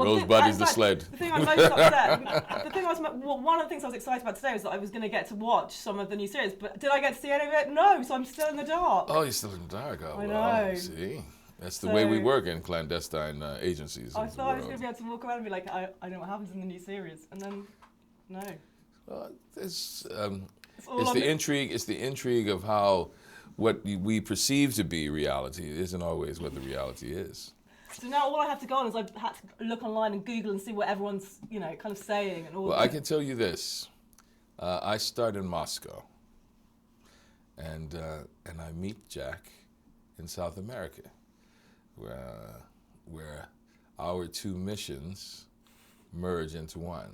Rosebud is the sled. The thing I was most upset. One of the things I was excited about today was that I was going to get to watch some of the new series, but did I get to see any of it? No, so I'm still in the dark. Oh, you're still in the dark. Oh, I well, know. see, that's the way we work in clandestine agencies. I thought I was going to be able to walk around and be like, I know what happens in the new series, and then no. Well, it's the intrigue. It's the intrigue of how what we perceive to be reality isn't always what the reality is. So now all I have to go on is I had to look online and Google and see what everyone's, kind of saying and all. Well, I can tell you this: I start in Moscow, and I meet Jack in South America, where our two missions merge into one.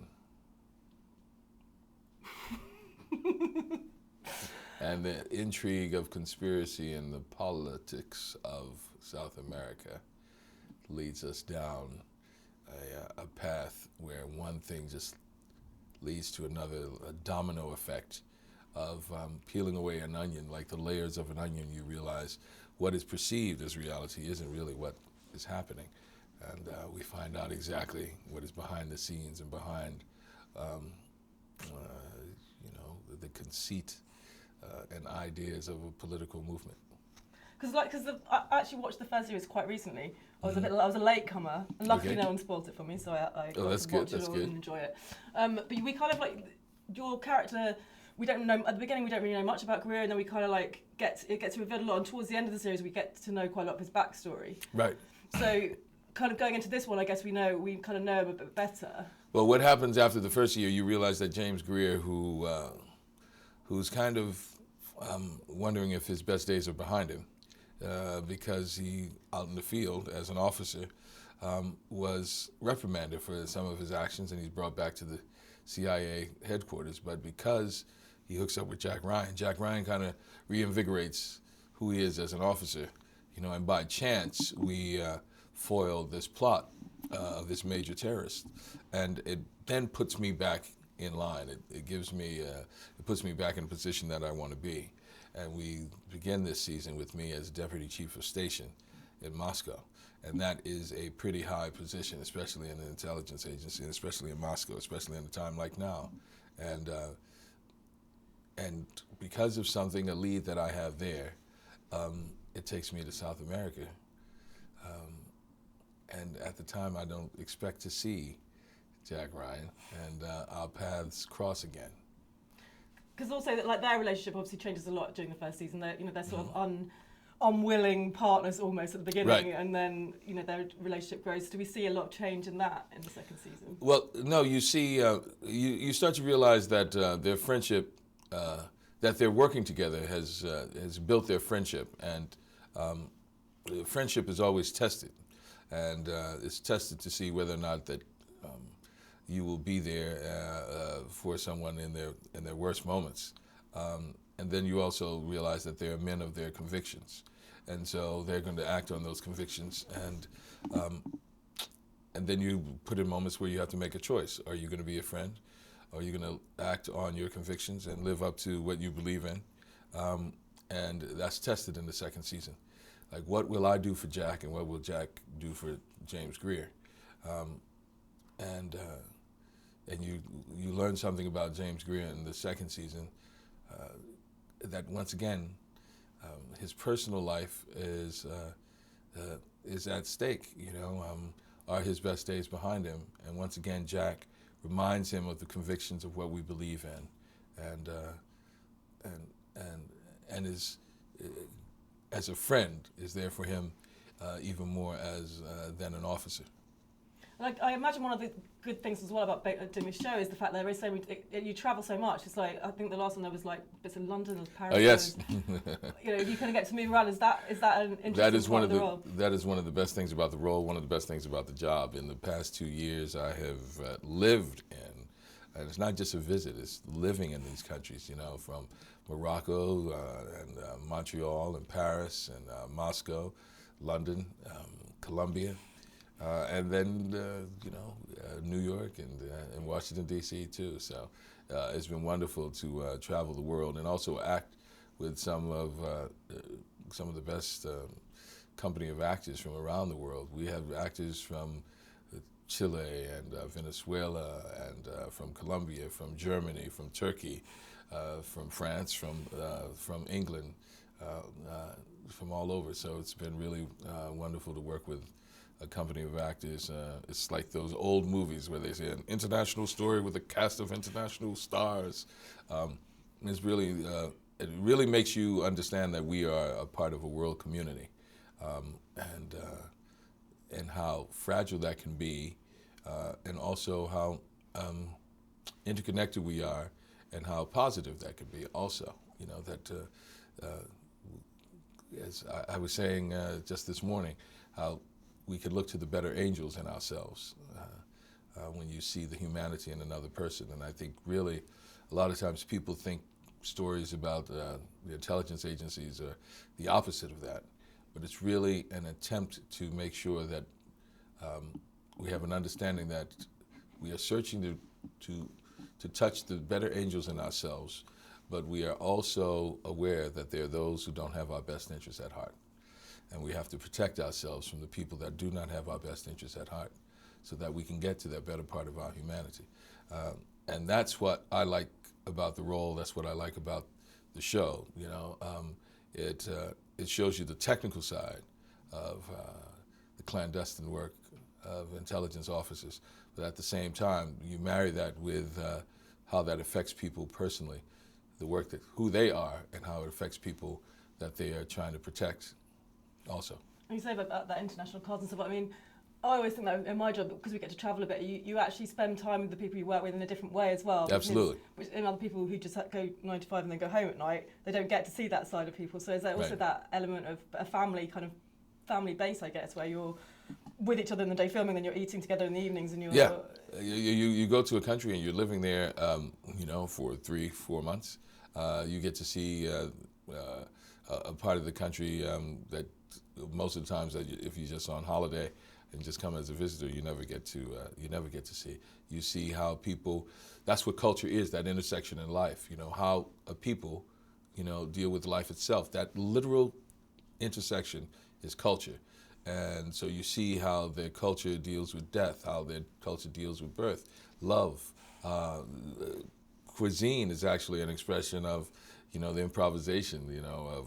And the intrigue of conspiracy and the politics of South America leads us down a path where one thing just leads to another, a domino effect of peeling away an onion. Like the layers of an onion, you realize what is perceived as reality isn't really what is happening. And we find out exactly what is behind the scenes and behind the conceit and ideas of a political movement. Because I actually watched the first series quite recently. I was a latecomer, and luckily no one spoiled it for me, so I got to watch it all and enjoy it. But we kind of like your character. We don't know at the beginning. We don't really know much about Greer, and then we kind of like it gets revealed a lot. And towards the end of the series, we get to know quite a lot of his backstory. Right. So, kind of going into this one, I guess we kind of know him a bit better. Well, what happens after the first year? You realize that James Greer, who's kind of wondering if his best days are behind him, because he, out in the field as an officer, was reprimanded for some of his actions, and he's brought back to the CIA headquarters. But because he hooks up with Jack Ryan kind of reinvigorates who he is as an officer, and by chance we foil this plot of this major terrorist, and it then puts me back in line. It puts me back in a position that I want to be. And we begin this season with me as Deputy Chief of Station in Moscow. And that is a pretty high position, especially in an intelligence agency, and especially in Moscow, especially in a time like now. And because of something, a lead that I have there, it takes me to South America. And at the time, I don't expect to see Jack Ryan, and our paths cross again. Because also, that their relationship obviously changes a lot during the first season. They're sort of unwilling partners almost at the beginning, right. And then their relationship grows. Do we see a lot of change in that in the second season? Well, no. You see, you start to realize that their friendship, that they're working together, has built their friendship, and friendship is always tested, and it's tested to see whether or not that. You will be there for someone in their worst moments, and then you also realize that they are men of their convictions, and so they're going to act on those convictions, and then you put in moments where you have to make a choice. Are you going to be a friend? Are you going to act on your convictions and live up to what you believe in? And that's tested in the second season. Like, what will I do for Jack, and what will Jack do for James Greer? And you learn something about James Greer in the second season, that once again, his personal life is at stake. Are his best days behind him? And once again, Jack reminds him of the convictions of what we believe in, and is as a friend is there for him even more than an officer. Like, I imagine one of the good things as well about doing this show is the fact that there is so many, you travel so much. It's like, I think the last one there was like bits in London, or Paris. Oh yes. You kind of get to move around. Is that an interesting part of the role? That is one of the best things about the role. One of the best things about the job. In the past 2 years, I have lived in, and it's not just a visit. It's living in these countries. From Morocco and Montreal and Paris and Moscow, London, Colombia. And then, New York and Washington, D.C. too. So it's been wonderful to travel the world and also act with some of the best company of actors from around the world. We have actors from Chile and Venezuela and from Colombia, from Germany, from Turkey, from France, from England, from all over. So it's been really wonderful to work with a company of actors. It's like those old movies where they say an international story with a cast of international stars. It's really, it really makes you understand that we are a part of a world community, and how fragile that can be, and also how interconnected we are, and how positive that can be also. You know, that as I was saying just this morning, how we can look to the better angels in ourselves when you see the humanity in another person. And I think really a lot of times people think stories about the intelligence agencies are the opposite of that. But it's really an attempt to make sure that we have an understanding that we are searching to touch the better angels in ourselves, but we are also aware that there are those who don't have our best interests at heart. And we have to protect ourselves from the people that do not have our best interests at heart so that we can get to that better part of our humanity. And that's what I like about the role. That's what I like about the show. You know, it shows you the technical side of the clandestine work of intelligence officers, but at the same time, you marry that with how that affects people personally, the work that who they are, and how it affects people that they are trying to protect. Also, and you say about that international cards and stuff. I mean, I always think that in my job, because we get to travel a bit, you actually spend time with the people you work with in a different way as well. Absolutely. Which in other people who just go 9 to 5 and then go home at night, they don't get to see that side of people. So is there also that element of a family base, I guess, where you're with each other in the day filming, then you're eating together in the evenings, and you're you go to a country and you're living there, you know, for 3-4 months. You get to see a part of the country that most of the times that if you're just on holiday and just come as a visitor, you never get to see. You see how people. That's what culture is. That intersection in life. You know how a people, you know, deal with life itself. That literal intersection is culture. And so you see how their culture deals with death, how their culture deals with birth, love. Cuisine is actually an expression of, you know, the improvisation, you know,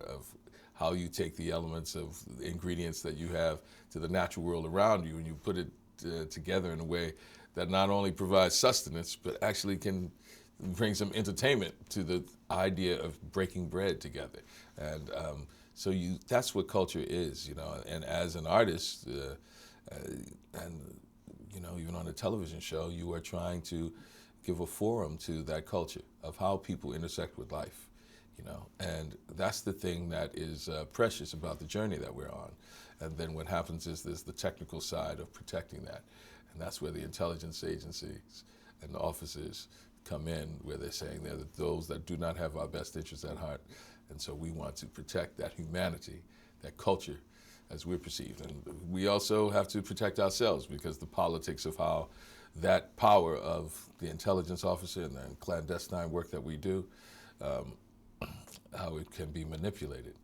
of how you take the elements of the ingredients that you have to the natural world around you, and you put it together in a way that not only provides sustenance, but actually can bring some entertainment to the idea of breaking bread together. And so that's what culture is, you know. And as an artist, and you know, even on a television show, you are trying to give a forum to that culture of how people intersect with life, you know. And that's the thing that is precious about the journey that we're on. And then what happens is there's the technical side of protecting that, and that's where the intelligence agencies and the officers come in, where they're saying they're those that do not have our best interests at heart. And so we want to protect that humanity, that culture, as we're perceived. And we also have to protect ourselves, because the politics of how that power of the intelligence officer and the clandestine work that we do, how it can be manipulated.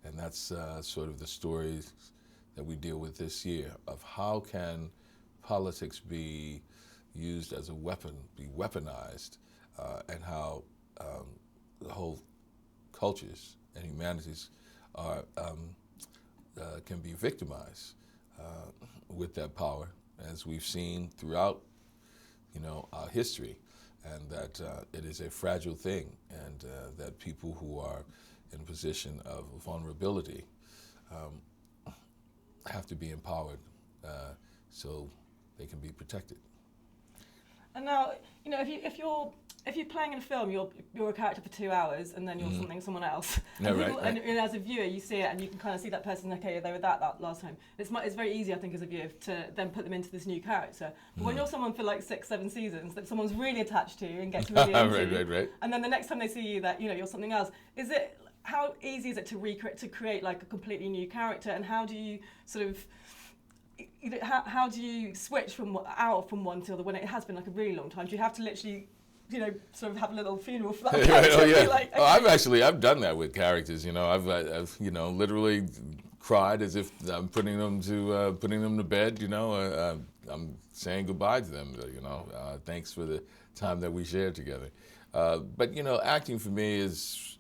And that's sort of the stories that we deal with this year, of how can politics be used as a weapon, be weaponized, and how the whole cultures and humanities are can be victimized with that power, as we've seen throughout, you know, our history, and that it is a fragile thing, and that people who are in a position of vulnerability have to be empowered so they can be protected. And now, you know, if you're playing in a film, you're a character for 2 hours, and then you're someone else. No, and, right. And as a viewer, you see it, and you can kind of see that person. Okay, they were that last time. It's very easy, I think, as a viewer, to then put them into this new character. But when you're someone for like 6-7 seasons that someone's really attached to and gets really into, right. And then the next time they see you, that, you know, you're something else. How easy is it to create like a completely new character, and how do you sort of, you know, how do you switch from one to the other when it has been like a really long time? Do you have to literally, you know, sort of have a little funeral for that character? Oh, yeah. Like, okay. I've done that with characters. You know, I've you know, literally cried as if I'm putting them to bed. I'm saying goodbye to them. Thanks for the time that we shared together. But acting for me is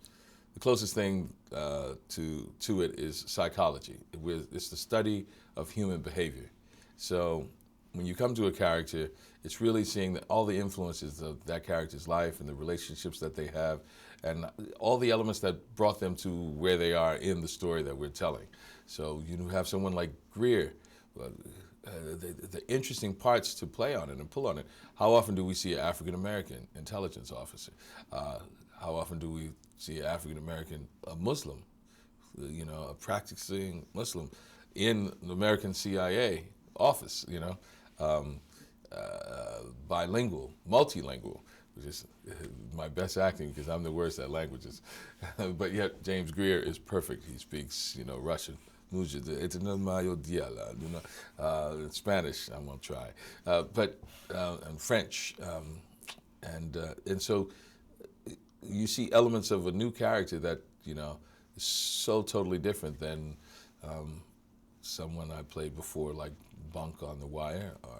the closest thing to it is psychology. It's the study of human behavior. So when you come to a character, it's really seeing all the influences of that character's life and the relationships that they have, and all the elements that brought them to where they are in the story that we're telling. So you have someone like Greer, the interesting parts to play on it and pull on it. How often do we see an African American intelligence officer? How often do we see an African American Muslim, a practicing Muslim in the American CIA office? Bilingual, multilingual, which is my best acting because I'm the worst at languages. But yet James Greer is perfect. He speaks, Russian. Spanish, I'm gonna try, and French, and so you see elements of a new character that is so totally different than someone I played before, like Bunk on The Wire, or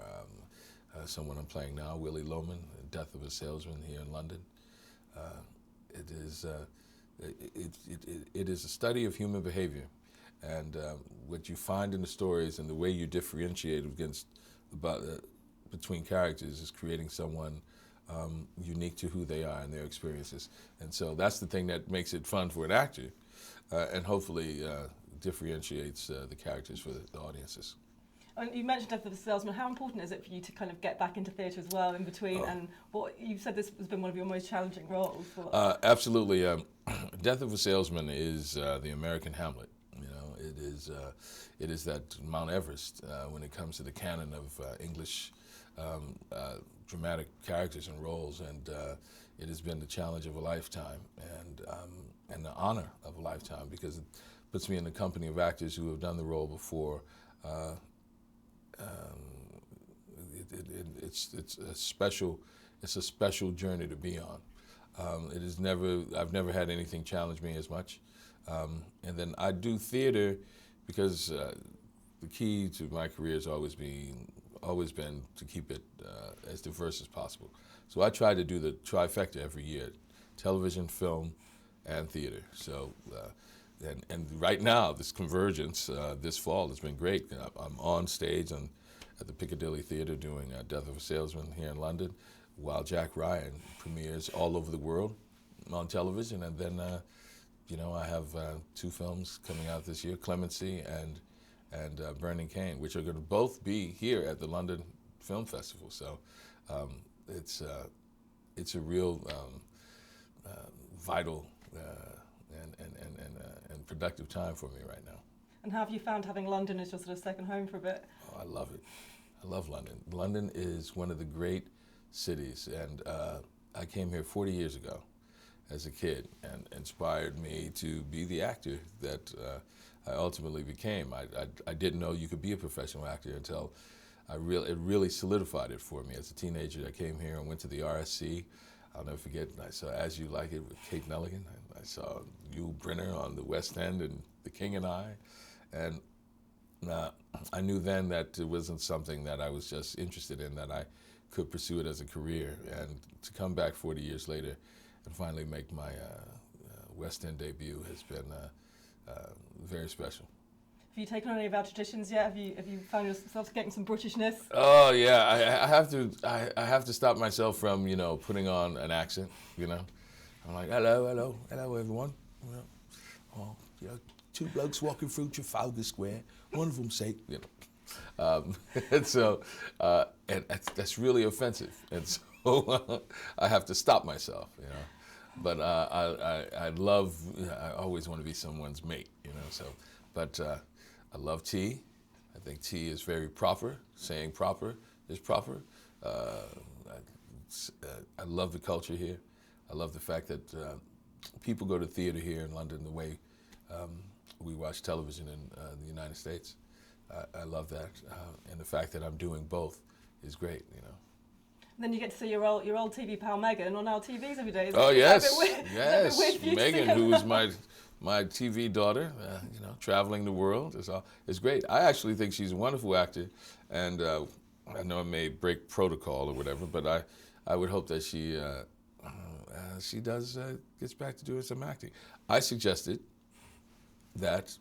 someone I'm playing now, Willie Loman, Death of a Salesman here in London. It is a study of human behavior, and what you find in the stories and the way you differentiate between characters is creating someone unique to who they are and their experiences. And so that's the thing that makes it fun for an actor, and hopefully differentiates the characters for the audiences. And you mentioned Death of a Salesman. How important is it for you to kind of get back into theatre as well in between? And what you said this has been one of your most challenging roles. Absolutely. Death of a Salesman is the American Hamlet. It is that Mount Everest when it comes to the canon of English dramatic characters and roles, and it has been the challenge of a lifetime and the honor of a lifetime, because it puts me in the company of actors who have done the role before. It's a special journey to be on. I've never had anything challenge me as much. And then I do theater because the key to my career has always been to keep it as diverse as possible. So I try to do the trifecta every year: television, film, and theater. So. And right now, this convergence this fall has been great. I'm on stage at the Piccadilly Theatre doing Death of a Salesman here in London, while Jack Ryan premieres all over the world on television. And then, I have 2 films coming out this year, Clemency and Burning Cane, which are going to both be here at the London Film Festival. So it's a real vital and productive time for me right now. And how have you found having London as your sort of second home for a bit? Oh, I love it. I love London. London is one of the great cities, and I came here 40 years ago as a kid, and inspired me to be the actor that I ultimately became. I didn't know you could be a professional actor until it really solidified it for me. As a teenager, I came here and went to the RSC. I'll never forget, I saw As You Like It with Kate Nelligan. I saw Yul Brynner on the West End and The King and I. And I knew then that it wasn't something that I was just interested in, that I could pursue it as a career. And to come back 40 years later and finally make my West End debut has been very special. Have you taken on any of our traditions yet? Have you found yourself getting some Britishness? Oh yeah, I have to stop myself from putting on an accent. I'm like hello everyone. Two blokes walking through Trafalgar Square. One of them say and so and that's really offensive, and so I have to stop myself. But I always want to be someone's mate. So but. I love tea. I think tea is very proper. Saying proper is proper. I love the culture here. I love the fact that people go to theater here in London the way we watch television in the United States. I love that. And the fact that I'm doing both is great. Then you get to see your old TV pal Megan on our TVs every day. Oh yes, yes, Megan, who is my TV daughter, traveling the world is great. I actually think she's a wonderful actor, and I know it may break protocol or whatever, but I would hope that she gets back to doing some acting. I suggested that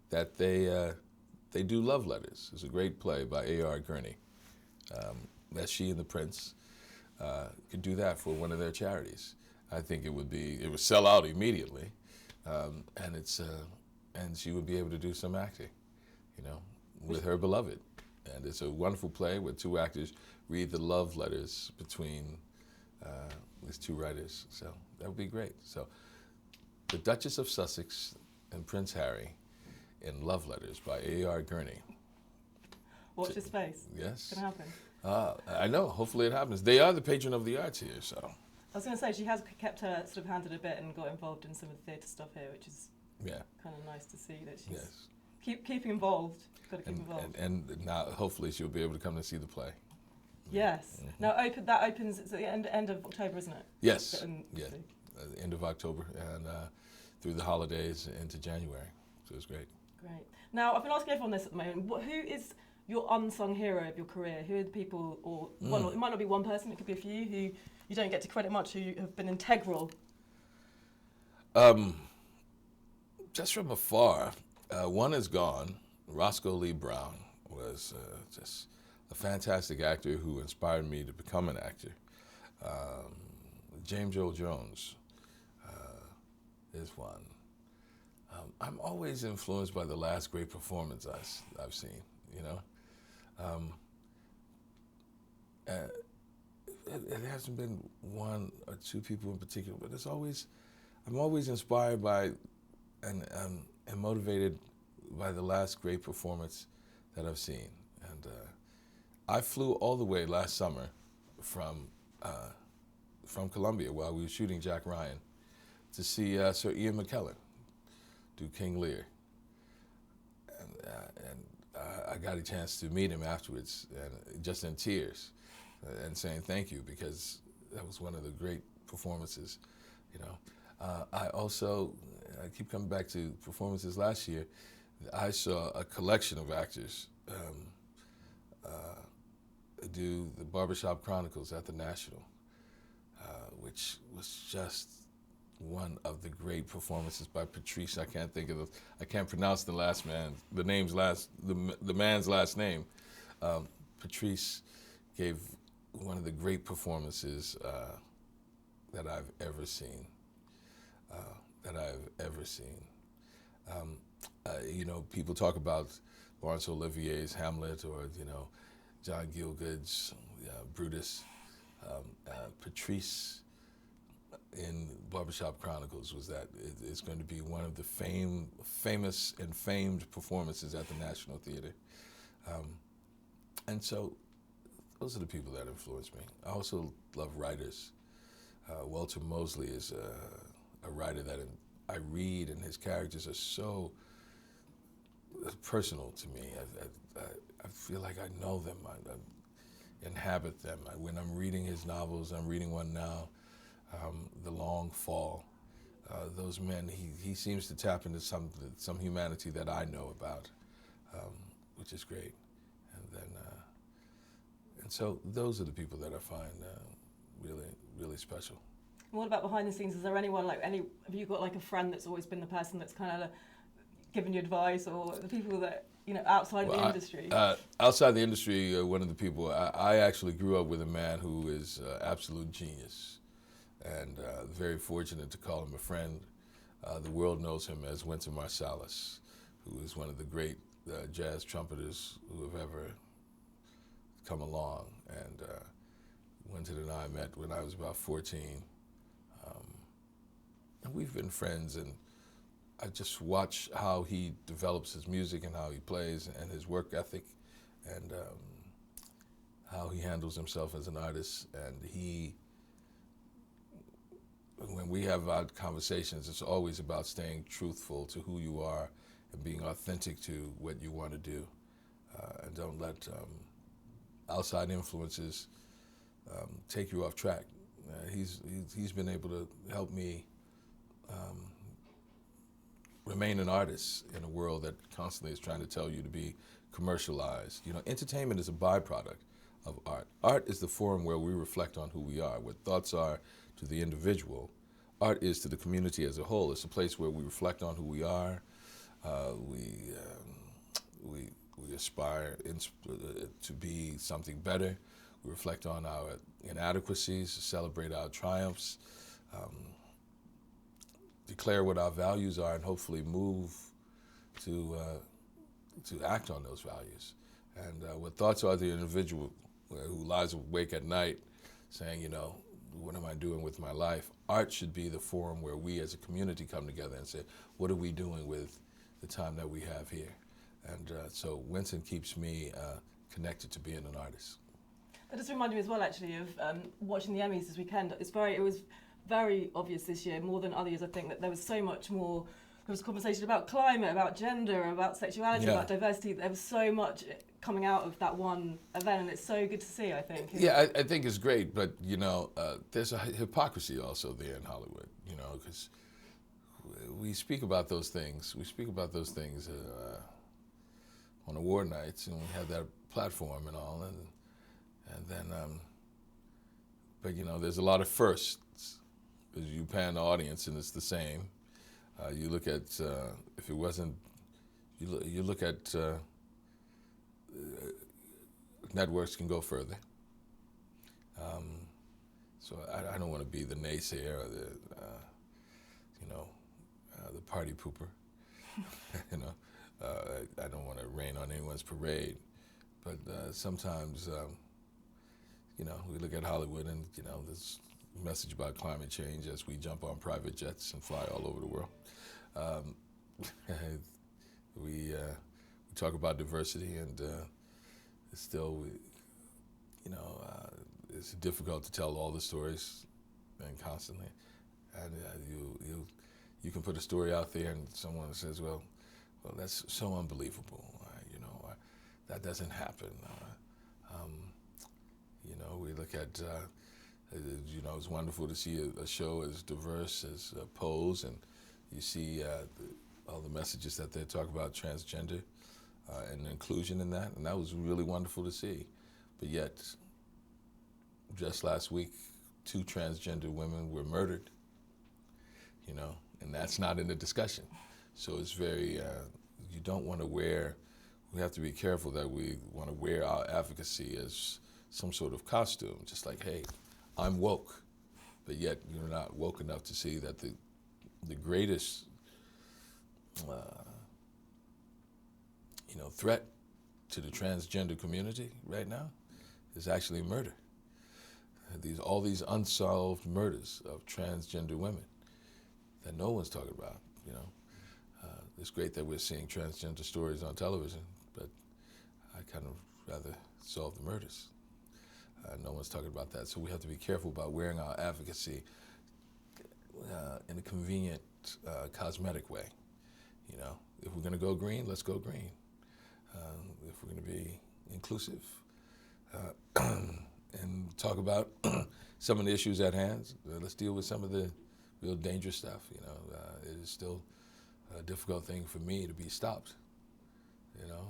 they do Love Letters. It's a great play by A.R. Gurney. That she and the Prince could do that for one of their charities. I think it would sell out immediately, and she would be able to do some acting, with her beloved. And it's a wonderful play where two actors read the love letters between these two writers. So that would be great. So The Duchess of Sussex and Prince Harry in Love Letters by A.R. Gurney. Watch his face. Yes. It's going to happen. I know. Hopefully it happens. They are the patron of the arts here, so. I was going to say, she has kept her sort of hand in a bit and got involved in some of the theatre stuff here, which is kind of nice to see that she's keeping involved. Got to keep involved. And now, hopefully, she'll be able to come and see the play. Yes. Mm-hmm. Now, that opens at the end of October, isn't it? Yes. The end of October and through the holidays into January. So it's great. Great. Now, I've been asking everyone this at the moment. Who is your unsung hero of your career? Who are the people, or it might not be one person, it could be a few, who you don't get to credit much, who have been integral? Just from afar, one is gone. Roscoe Lee Brown was just a fantastic actor who inspired me to become an actor. James Earl Jones is one. I'm always influenced by the last great performance I've seen, It hasn't been one or two people in particular, but I'm always inspired by and motivated by the last great performance that I've seen. And I flew all the way last summer from Columbia while we were shooting Jack Ryan to see Sir Ian McKellen do King Lear. And I got a chance to meet him afterwards, and just in tears, and saying thank you, because that was one of the great performances, I keep coming back to performances last year. I saw a collection of actors do the Barbershop Chronicles at the National, which was just one of the great performances by Patrice. I can't pronounce the man's last name. Patrice gave one of the great performances that I've ever seen. People talk about Laurence Olivier's Hamlet, or John Gielgud's Brutus. Patrice in Barbershop Chronicles it's going to be one of the famous and famed performances at the National Theater. And so those are the people that influence me. I also love writers. Walter Mosley is a writer that I read, and his characters are so personal to me. I feel like I know them. I inhabit them. When I'm reading his novels, I'm reading one now, The Long Fall. Those men, he seems to tap into some humanity that I know about, which is great. And so those are the people that I find really, really special. What about behind the scenes? Is there anyone have you got a friend that's always been the person that's kind of given you advice, or the people that outside the industry? Outside the industry, one of the people I actually grew up with a man who is absolute genius, and very fortunate to call him a friend. The world knows him as Wynton Marsalis, who is one of the great jazz trumpeters who have ever come along. And Wynton and I met when I was about 14. And we've been friends, and I just watch how he develops his music and how he plays and his work ethic, and how he handles himself as an artist. And when we have our conversations, it's always about staying truthful to who you are and being authentic to what you want to do. And don't let outside influences take you off track. He's been able to help me remain an artist in a world that constantly is trying to tell you to be commercialized. You know, entertainment is a byproduct of art. Art is the forum where we reflect on who we are, what thoughts are to the individual. Art is to the community as a whole. It's a place where we reflect on who we are. We aspire to be something better. We reflect on our inadequacies, celebrate our triumphs, declare what our values are, and hopefully move to act on those values. And what thoughts are the individual who lies awake at night saying, you know, what am I doing with my life? Art should be the forum where we as a community come together and say, what are we doing with the time that we have here? And so Winston keeps me connected to being an artist. That just reminded me as well, actually, of watching the Emmys this weekend. It was very obvious this year, more than other years, I think, that there was so much more. There was conversation about climate, about gender, about sexuality, about diversity. There was so much coming out of that one event, and it's so good to see, I think. Yeah, I think it's great, but, you know, there's a hypocrisy also there in Hollywood, you know, because we speak about those things. We speak about those things on award nights, and we have that platform and all, and then, but, you know, there's a lot of firsts. As you pan the audience, and it's the same. You look at, if it wasn't, you look at, networks can go further. So I don't want to be the naysayer or the, the party pooper. You know, I don't want to rain on anyone's parade, but sometimes, you know, we look at Hollywood and, you know, this message about climate change as we jump on private jets and fly all over the world. We talk about diversity, and it's still, you know, it's difficult to tell all the stories and constantly. And you can put a story out there, and someone says, well, that's so unbelievable. You know, that doesn't happen. You know, we look at. You know, it's wonderful to see a show as diverse as Pose, and you see all the messages that they talk about transgender and inclusion in that, and that was really wonderful to see. But yet, just last week, 2 transgender women were murdered, you know, and that's not in the discussion. So it's very, you don't want to wear, we have to be careful that we want to wear our advocacy as some sort of costume, just like, hey, I'm woke, but yet you're not woke enough to see that the greatest, you know, threat to the transgender community right now is actually murder. All these unsolved murders of transgender women that no one's talking about. You know, it's great that we're seeing transgender stories on television, but I kind of rather solve the murders. No one's talking about that, so we have to be careful about wearing our advocacy in a convenient, cosmetic way. You know, if we're going to go green, let's go green. If we're going to be inclusive and talk about some of the issues at hand, let's deal with some of the real dangerous stuff. You know, it is still a difficult thing for me to be stopped, you know,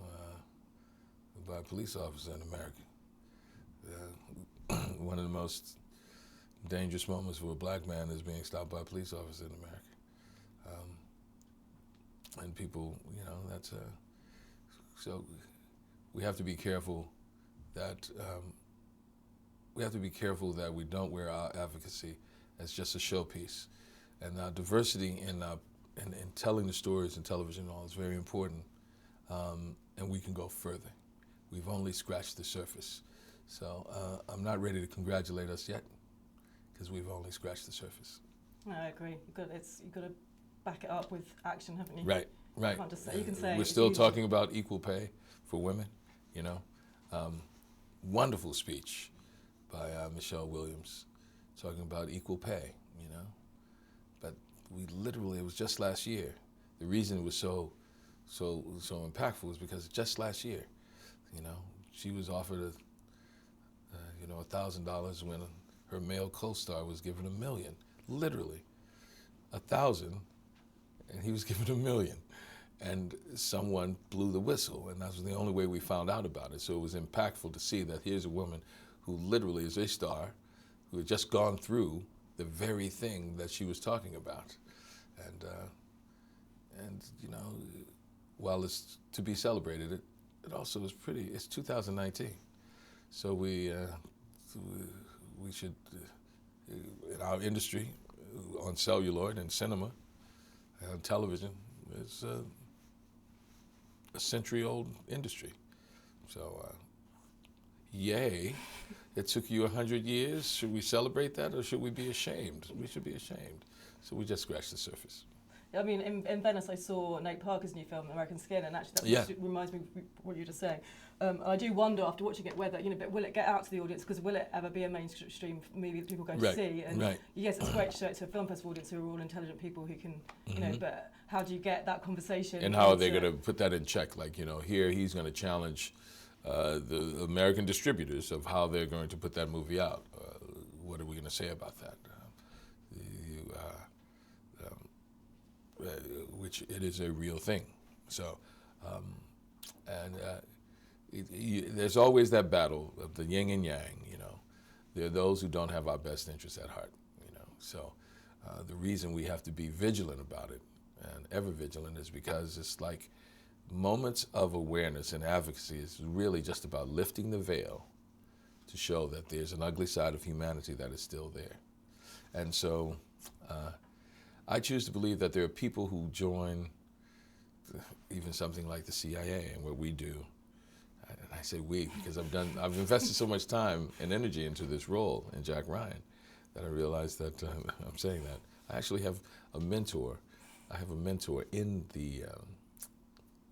by a police officer in America. One of the most dangerous moments for a black man is being stopped by a police officer in America. And people, you know, that's so we have to be careful that we don't wear our advocacy as just a showpiece. And our diversity in telling the stories in television and all is very important, and we can go further. We've only scratched the surface. So I'm not ready to congratulate us yet, because we've only scratched the surface. No, I agree. You've got to back it up with action, haven't you? Right. You can't just say. You can say. We're still talking about equal pay for women. You know, wonderful speech by Michelle Williams, talking about equal pay. You know, but it was just last year. The reason it was so impactful is because just last year, you know, she was offered $1,000 when her male co-star was given $1 million, literally, 1,000, and he was given $1 million. And someone blew the whistle, and that was the only way we found out about it. So it was impactful to see that here's a woman who literally is a star, who had just gone through the very thing that she was talking about. And while it's to be celebrated, it also is pretty, it's 2019. So we should, in our industry, on celluloid and cinema and television, it's a century-old industry. So, yay, it took you 100 years. Should we celebrate that, or should we be ashamed? We should be ashamed. So we just scratched the surface. I mean, in Venice, I saw Nate Parker's new film, American Skin, and actually that reminds me of what you were just saying. I do wonder, after watching it, whether, but will it get out to the audience? Because will it ever be a mainstream movie that people go to see? And yes, it's great to show it to a film festival audience who are all intelligent people who can, but how do you get that conversation? And how are they going to put that in check? Like, here he's going to challenge the American distributors of how they're going to put that movie out. What are we going to say about that? Which it is a real thing. So, there's always that battle of the yin and yang. There are those who don't have our best interests at heart. So, the reason we have to be vigilant about it, and ever vigilant, is because it's like moments of awareness and advocacy is really just about lifting the veil to show that there's an ugly side of humanity that is still there. And so, I choose to believe that there are people who join even something like the CIA and what we do. And I say we because I've invested so much time and energy into this role in Jack Ryan that I realize that I'm saying that. I actually have a mentor. I have a mentor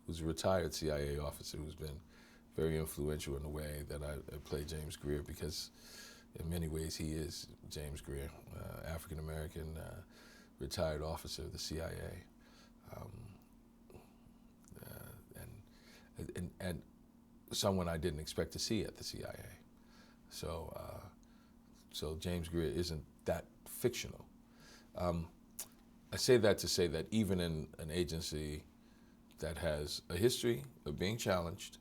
who's a retired CIA officer who's been very influential in the way that I play James Greer, because in many ways he is James Greer, African-American, retired officer of the CIA, and someone I didn't expect to see at the CIA. So, so James Greer isn't that fictional. I say that to say that even in an agency that has a history of being challenged,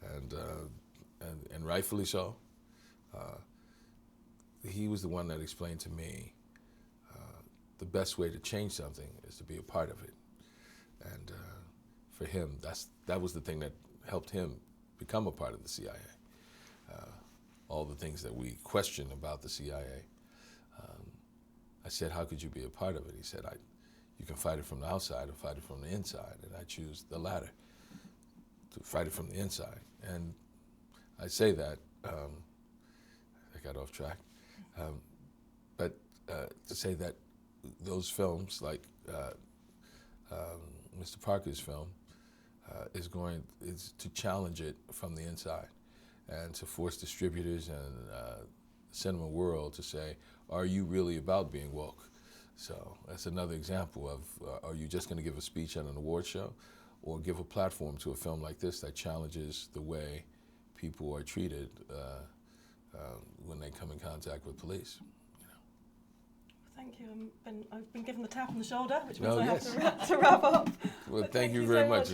and rightfully so, he was the one that explained to me the best way to change something is to be a part of it. And for him, that was the thing that helped him become a part of the CIA. All the things that we question about the CIA. I said, how could you be a part of it? He said, you can fight it from the outside or fight it from the inside. And I choose the latter, to fight it from the inside. And I say that, I got off track, but to say that those films, like Mr. Parker's film, is to challenge it from the inside, and to force distributors and the cinema world to say, are you really about being woke? So that's another example of, are you just going to give a speech at an award show, or give a platform to a film like this that challenges the way people are treated when they come in contact with police? Thank you. I've been given the tap on the shoulder, which means I have to wrap up. Well, thank you very much.